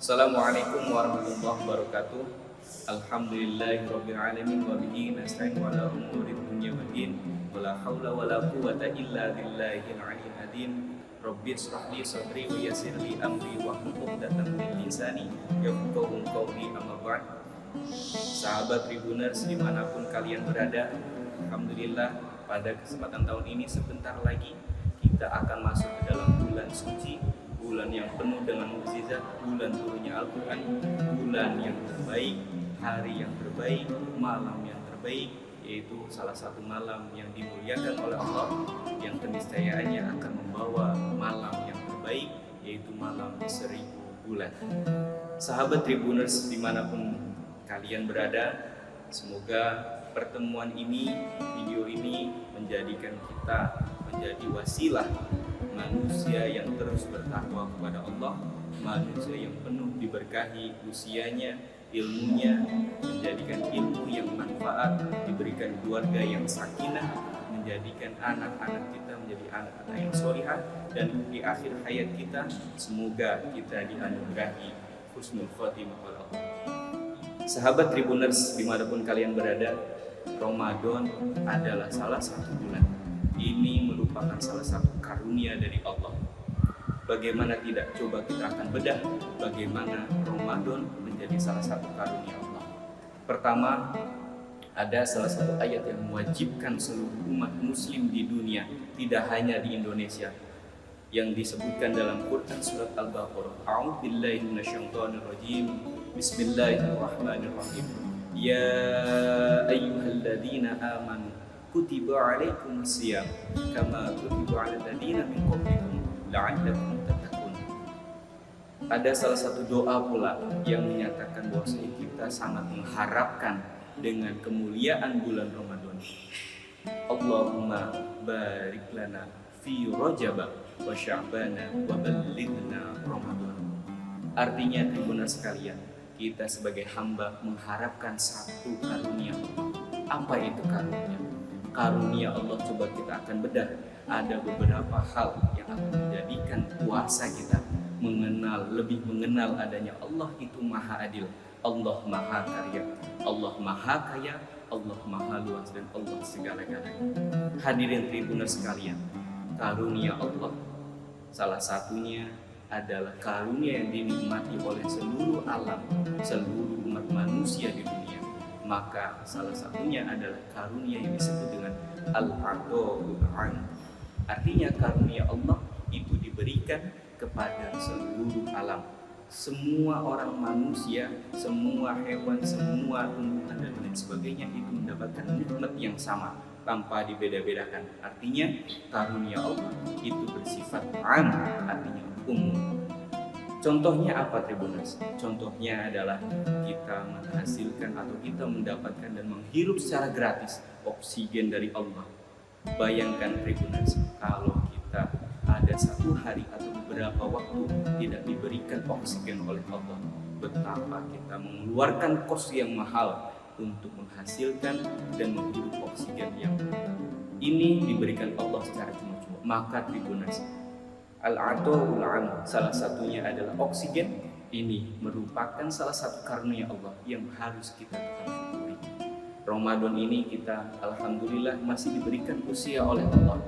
Assalamualaikum warahmatullahi wabarakatuh. Alhamdulillahirabbil alamin wa bihi nasta'inu ala umuri dunya waddin. Wala haula wala quwwata illa billahil aliyyil azim. Rabbi shrah li sadri wa yassir li amri wahlul 'uqdatam min lisani yafqahu qawli. Amma ba'd. Sahabat Tribuners dimanapun kalian berada, alhamdulillah pada kesempatan tahun ini sebentar lagi kita akan masuk ke dalam bulan suci, bulan yang penuh dengan mukjizat, bulan turunnya Al-Quran, bulan yang terbaik, hari yang terbaik, malam yang terbaik, yaitu salah satu malam yang dimuliakan oleh Allah, yang keniscayaannya akan membawa malam yang terbaik, yaitu malam 1000 bulan. Sahabat Tribuners dimanapun kalian berada, semoga pertemuan ini, video ini menjadikan kita menjadi wasilah manusia yang terus bertakwa kepada Allah, manusia yang penuh diberkahi usianya, ilmunya, menjadikan ilmu yang manfaat, diberikan keluarga yang sakinah, menjadikan anak-anak kita menjadi anak-anak yang solihah, dan di akhir hayat kita semoga kita dianugerahi husnul khotimah oleh Allah. Sahabat Tribuners dimanapun kalian berada, Ramadan adalah salah satu bulan. Ini merupakan salah satu karunia dari Allah. Bagaimana tidak, coba kita akan bedah bagaimana Ramadan menjadi salah satu karunia Allah. Pertama, ada salah satu ayat yang mewajibkan seluruh umat muslim di dunia, tidak hanya di Indonesia, yang disebutkan dalam Quran surat Al-Baqarah. A'udzubillahi minasyaitonirrajim. Bismillahirrahmanirrahim. Ya ayyuhalladzina amanu kutiba alaikumus shiyam kama kutiba alal ladzina min qablikum la'allakum tattaqun. Ada salah satu doa pula yang menyatakan bahwa kita sangat mengharapkan dengan kemuliaan bulan Ramadan. Allahumma barik lana fi Rajab wa Sya'ban wa ballighna Ramadan. Artinya Tribuners sekalian, kita sebagai hamba mengharapkan satu karunia. Apa itu karunia? Karunia Allah coba kita akan bedah. Ada beberapa hal yang akan menjadikan puasa kita lebih mengenal adanya Allah itu maha adil, Allah maha karya, Allah maha kaya, Allah maha luas, dan Allah segala-galanya. Hadirin Tribuners sekalian, karunia Allah salah satunya adalah karunia yang dinikmati oleh seluruh alam, seluruh umat manusia di dunia. Maka salah satunya adalah karunia yang disebut dengan Al-Ato'ul Am. Artinya karunia Allah itu diberikan kepada seluruh alam. Semua orang manusia, semua hewan, semua tumbuhan dan lain sebagainya itu mendapatkan nikmat yang sama tanpa dibeda-bedakan. Artinya karunia Allah itu bersifat am, artinya umum. Contohnya apa Tribuners? Contohnya adalah kita menghasilkan atau kita mendapatkan dan menghirup secara gratis oksigen dari Allah. Bayangkan Tribuners, kalau kita ada satu hari atau beberapa waktu tidak diberikan oksigen oleh Allah, betapa kita mengeluarkan kos yang mahal untuk menghasilkan dan menghirup oksigen yang ini diberikan Allah secara cuma-cuma. Maka Tribuners, Al-Ato'ul Am salah satunya adalah oksigen. Ini merupakan salah satu karunia Allah yang harus kita syukuri. Ramadan ini kita alhamdulillah masih diberikan usia oleh Allah.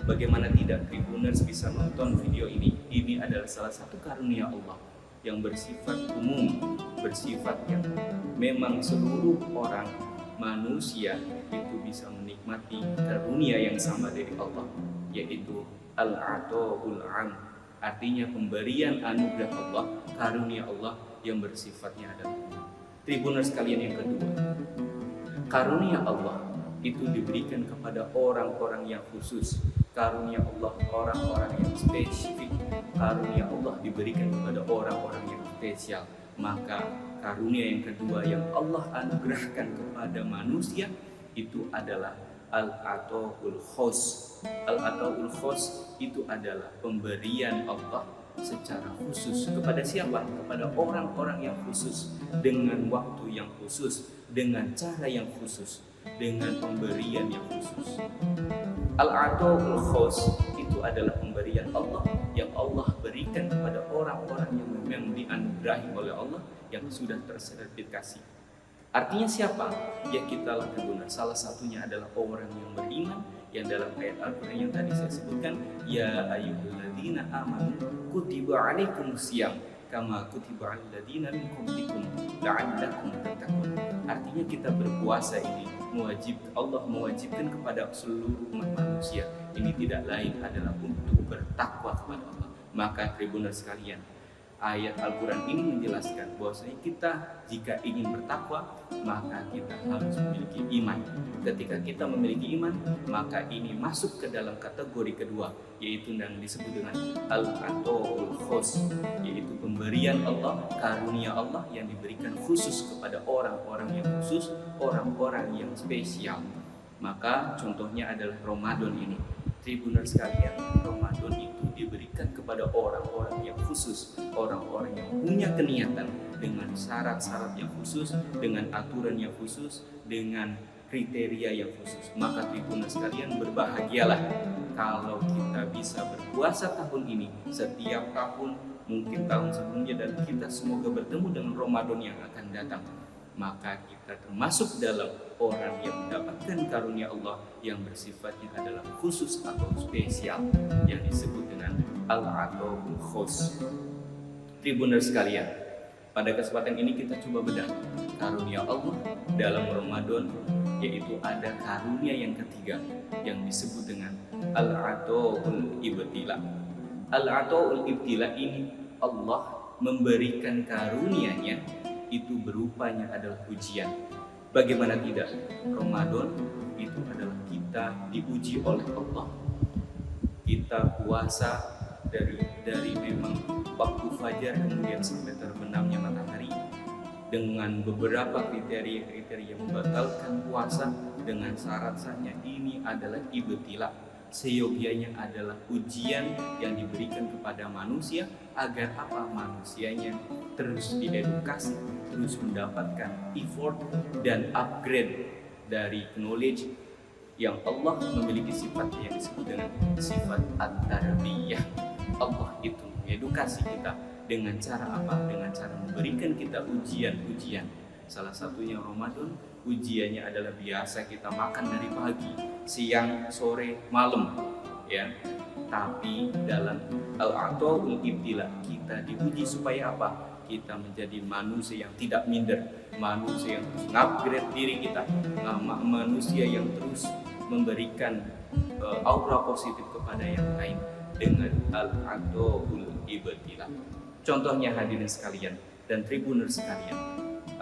Bagaimana tidak Tribuners bisa nonton video ini? Ini adalah salah satu karunia Allah yang bersifat umum, bersifat yang memang seluruh orang manusia itu bisa menikmati karunia yang sama dari Allah, yaitu Al-Ato'ul Am, artinya pemberian anugerah Allah, karunia Allah yang bersifatnya adalah. Tribuners kalian yang kedua, karunia Allah itu diberikan kepada orang-orang yang khusus. Karunia Allah orang-orang yang spesifik. Karunia Allah diberikan kepada orang-orang yang spesial. Maka karunia yang kedua yang Allah anugerahkan kepada manusia itu adalah Al-Ato'ul Khos. Al-Ato'ul Khos itu adalah pemberian Allah secara khusus. Kepada siapa? Kepada orang-orang yang khusus, dengan waktu yang khusus, dengan cara yang khusus, dengan pemberian yang khusus. Al-Ato'ul Khos itu adalah pemberian Allah yang Allah berikan diberikan kepada orang-orang yang memang dianugerahi oleh Allah yang sudah tersertifikasi. Artinya siapa? Ya kita lah Tribuners. Salah satunya adalah orang yang beriman, yang dalam ayat Al-Quran yang tadi saya sebutkan, ya ayyuhalladzina amanu kutiba alaikumusiyam kama kutiba alal ladzina min qablikum la'allakum tattaqun. Artinya kita berpuasa ini Allah mewajibkan kepada seluruh umat manusia. Ini tidak lain adalah untuk bertakwa kepada Allah. Maka Tribuners sekalian, ayat Al-Quran ini menjelaskan bahwasanya kita jika ingin bertakwa maka kita harus memiliki iman. Ketika kita memiliki iman, maka ini masuk ke dalam kategori kedua, yaitu yang disebut dengan al-ataul khos, yaitu pemberian Allah, karunia Allah yang diberikan khusus kepada orang-orang yang khusus, orang-orang yang spesial. Maka contohnya adalah Ramadan ini. Tribuners sekalian, Ramadan itu diberikan kepada orang-orang yang khusus, orang-orang yang punya keniatan dengan syarat-syarat yang khusus, dengan aturan yang khusus, dengan kriteria yang khusus. Maka Tribuners sekalian, berbahagialah kalau kita bisa berpuasa tahun ini, setiap tahun, mungkin tahun sebelumnya, dan kita semoga bertemu dengan Ramadan yang akan datang. Maka kita termasuk dalam orang yang mendapatkan karunia Allah yang bersifatnya adalah khusus atau spesial, yang disebut dengan al-ataul khos. Tribuners sekalian, pada kesempatan ini kita coba bedah karunia Allah dalam Ramadan, yaitu ada karunia yang ketiga yang disebut dengan al-ataul ibtila. Al-ataul ibtila ini Allah memberikan karunia-Nya itu berupanya adalah ujian. Bagaimana tidak? Ramadan itu adalah kita diuji oleh Allah. Kita puasa dari memang waktu fajar kemudian sampai terbenamnya matahari, dengan beberapa kriteria membatalkan puasa dengan syarat-syaratnya. Ini adalah ibtila. Seyogianya adalah ujian yang diberikan kepada manusia agar apa? Manusianya terus diedukasi, terus mendapatkan effort dan upgrade dari knowledge yang Allah memiliki sifat yang disebut dengan sifat at-tarbiyah. Allah itu mengedukasi kita dengan cara apa? Dengan cara memberikan kita ujian-ujian. Salah satunya Ramadan, ujiannya adalah biasa kita makan dari pagi, siang, sore, malam, ya. Tapi dalam al-ataul ibtila kita diuji supaya apa? Kita menjadi manusia yang tidak minder, manusia yang terus upgrade diri kita, manusia yang terus memberikan aura positif kepada yang lain dengan al-ataul ibtila. Contohnya hadirin sekalian dan Tribuners sekalian,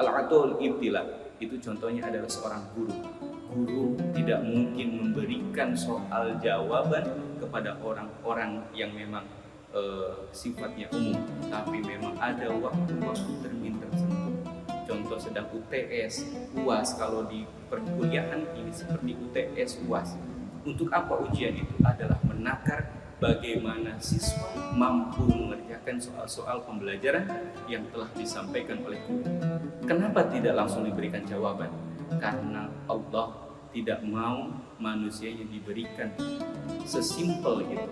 al-ataul ibtila itu contohnya adalah seorang guru. Guru tidak mungkin memberikan soal jawaban kepada orang-orang yang memang sifatnya umum, tapi memang ada waktu-waktu termin tertentu. Contoh sedang UTS, UAS, kalau di perkuliahan ini seperti UTS, UAS. Untuk apa ujian itu? Adalah menakar bagaimana siswa mampu mengerjakan soal-soal pembelajaran yang telah disampaikan oleh guru. Kenapa tidak langsung diberikan jawaban? Karena Allah tidak mau manusia yang diberikan sesimpel itu,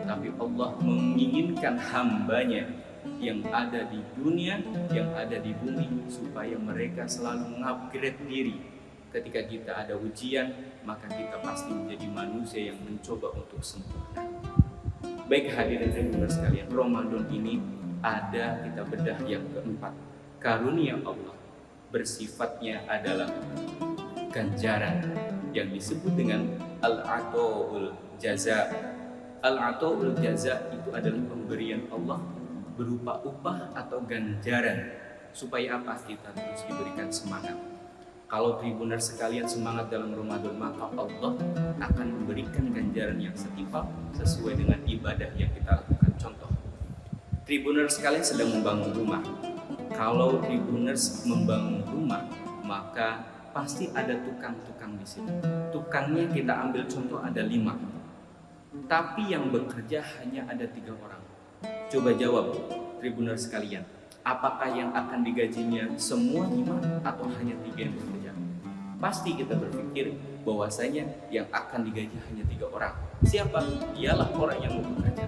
tapi Allah menginginkan hambanya yang ada di dunia, yang ada di bumi, supaya mereka selalu mengupgrade diri. Ketika kita ada ujian, maka kita pasti menjadi manusia yang mencoba untuk sempurna. Baik hadirin Tribuners sekalian, Ramadan ini ada kita bedah yang keempat. Karunia Allah bersifatnya adalah ganjaran yang disebut dengan al-ataul jaza. Al-ataul jaza itu adalah pemberian Allah berupa upah atau ganjaran, supaya apa? Kita terus diberikan semangat. Kalau Tribuners sekalian semangat dalam Ramadan, maka Allah akan memberikan ganjaran yang setimpal sesuai dengan ibadah yang kita lakukan. Contoh, Tribuners sekalian sedang membangun rumah. Kalau Tribuners membangun rumah, maka pasti ada tukang-tukang di situ. Tukangnya kita ambil contoh ada 5, tapi yang bekerja hanya ada 3 orang. Coba jawab Tribuners sekalian, apakah yang akan digajinya semua 5 atau hanya 3 yang bekerja? Pasti kita berpikir bahwasanya yang akan digaji hanya 3 orang. Siapa? Ialah orang yang bekerja.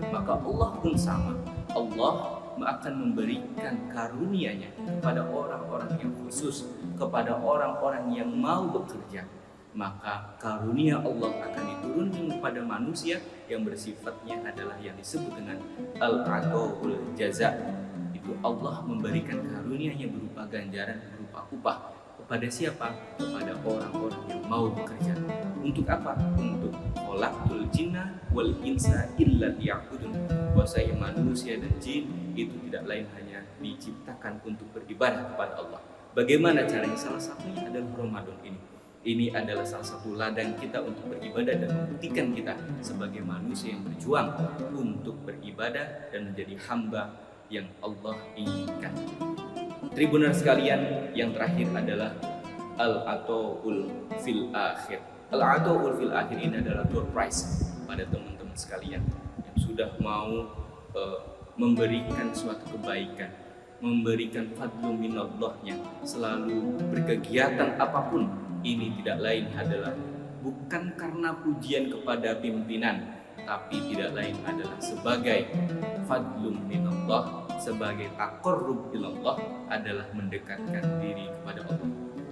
Maka Allah pun sama. Allah akan memberikan karunia-Nya kepada orang-orang yang khusus, kepada orang-orang yang mau bekerja. Maka karunia Allah akan diturunkan kepada manusia yang bersifatnya adalah yang disebut dengan al-'ataul jaza. Itu Allah memberikan karunia-Nya berupa ganjaran, berupa upah. Kepada siapa? Kepada orang-orang yang mau bekerja. Untuk apa? Untuk khalaqtul jinna wal insa illa liya'budun. Bahwasanya manusia dan jin itu tidak lain hanya diciptakan untuk beribadah kepada Allah. Bagaimana caranya? Salah satunya adalah Ramadan ini. Ini adalah salah satu ladang kita untuk beribadah dan membuktikan kita sebagai manusia yang berjuang untuk beribadah dan menjadi hamba yang Allah inginkan. Tribuner sekalian, yang terakhir adalah al-'ataul fil akhir. Al-'ataul fil akhir ini adalah door prize pada teman-teman sekalian yang sudah mau memberikan suatu kebaikan, memberikan fadlu minallahnya, selalu berkegiatan apapun. Ini tidak lain adalah bukan karena pujian kepada pimpinan, tapi tidak lain adalah sebagai fadlun minallah, sebagai taqarrub ilallah, adalah mendekatkan diri kepada Allah.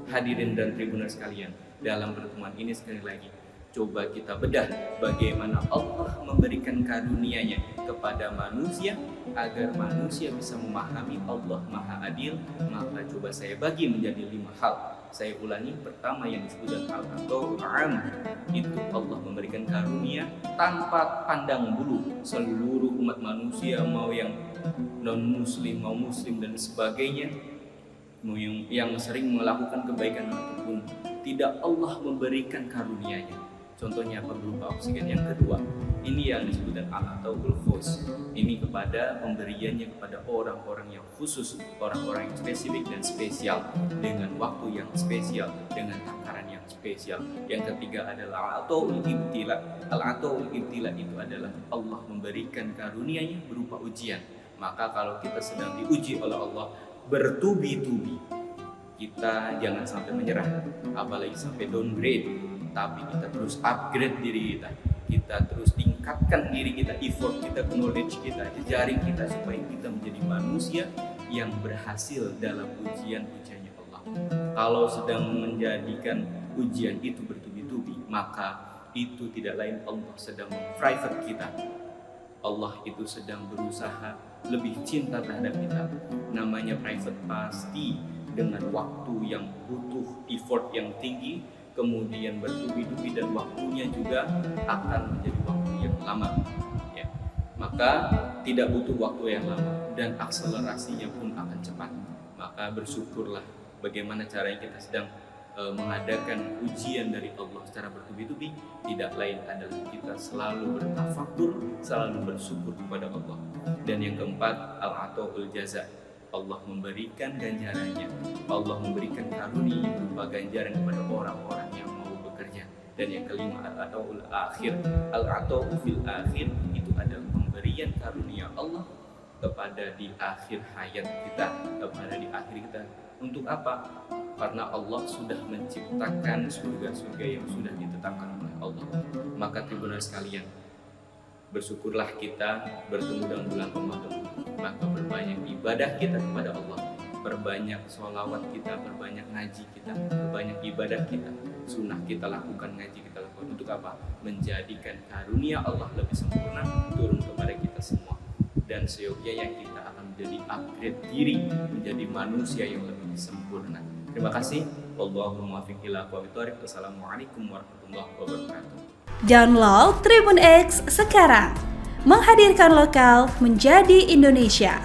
Hadirin dan tribuner sekalian, dalam pertemuan ini sekali lagi coba kita bedah bagaimana Allah memberikan karunia-Nya kepada manusia agar manusia bisa memahami Allah Maha Adil. Maka coba saya bagi menjadi 5 hal. Saya ulangi, pertama yang disebut al-'ataul 'am, itu Allah memberikan karunia tanpa pandang bulu seluruh umat manusia, mau yang non muslim, mau muslim dan sebagainya, mau yang sering melakukan kebaikan ataupun tidak, Allah memberikan karunia-Nya. Contohnya apa? Berupa oksigen. Yang kedua, ini yang disebut al-'ataul khus. Ini kepada pemberiannya kepada orang-orang yang khusus, orang-orang yang spesifik dan spesial, dengan waktu yang spesial, dengan takaran yang spesial. Yang ketiga adalah al-'ataul ibtila. Al-'ataul ibtila itu adalah Allah memberikan karunia-Nya berupa ujian. Maka kalau kita sedang diuji oleh Allah bertubi-tubi, kita jangan sampai menyerah, apalagi sampai downgrade. Tapi kita terus upgrade diri kita, kita terus tingkatkan diri kita, effort kita, knowledge kita, jejaring kita, supaya kita menjadi manusia yang berhasil dalam ujian-ujiannya Allah. Kalau sedang menjadikan ujian itu bertubi-tubi, maka itu tidak lain Allah sedang private kita. Allah itu sedang berusaha lebih cinta terhadap kita. Namanya private pasti dengan waktu yang butuh effort yang tinggi, kemudian bertubi-tubi, dan waktunya juga akan menjadi waktu yang lama, ya. Maka tidak butuh waktu yang lama dan akselerasinya pun akan cepat. Maka bersyukurlah bagaimana caranya kita sedang mengadakan ujian dari Allah secara bertubi-tubi. Tidak lain adalah kita selalu bertafakur, selalu bersyukur kepada Allah. Dan yang keempat, al-'ataul jaza. Allah memberikan ganjarannya, Allah memberikan karunia berupa ganjaran kepada orang-orang yang mau bekerja. Dan yang kelima, al-'ataul akhir. Al-'ataul fil akhir itu adalah pemberian karunia Allah kepada di akhir hayat kita, kepada di akhir kita. Untuk apa? Karena Allah sudah menciptakan surga-surga yang sudah ditetapkan oleh Allah. Maka tribuner sekalian, bersyukurlah kita bertemu dengan bulan Ramadan. Maka berbanyak ibadah kita kepada Allah, perbanyak sholawat kita, perbanyak ngaji kita, perbanyak ibadah kita, sunnah kita lakukan, ngaji kita lakukan. Untuk apa? Menjadikan karunia Allah lebih sempurna turun kepada kita semua. Dan seyogyanya kita akan menjadi upgrade diri, menjadi manusia yang lebih sempurna. Terima kasih. Wallahumma muwaffiq ila aqwamit thoriq. Wassalamualaikum warahmatullahi wabarakatuh. Download Tribun X sekarang. Menghadirkan lokal menjadi Indonesia.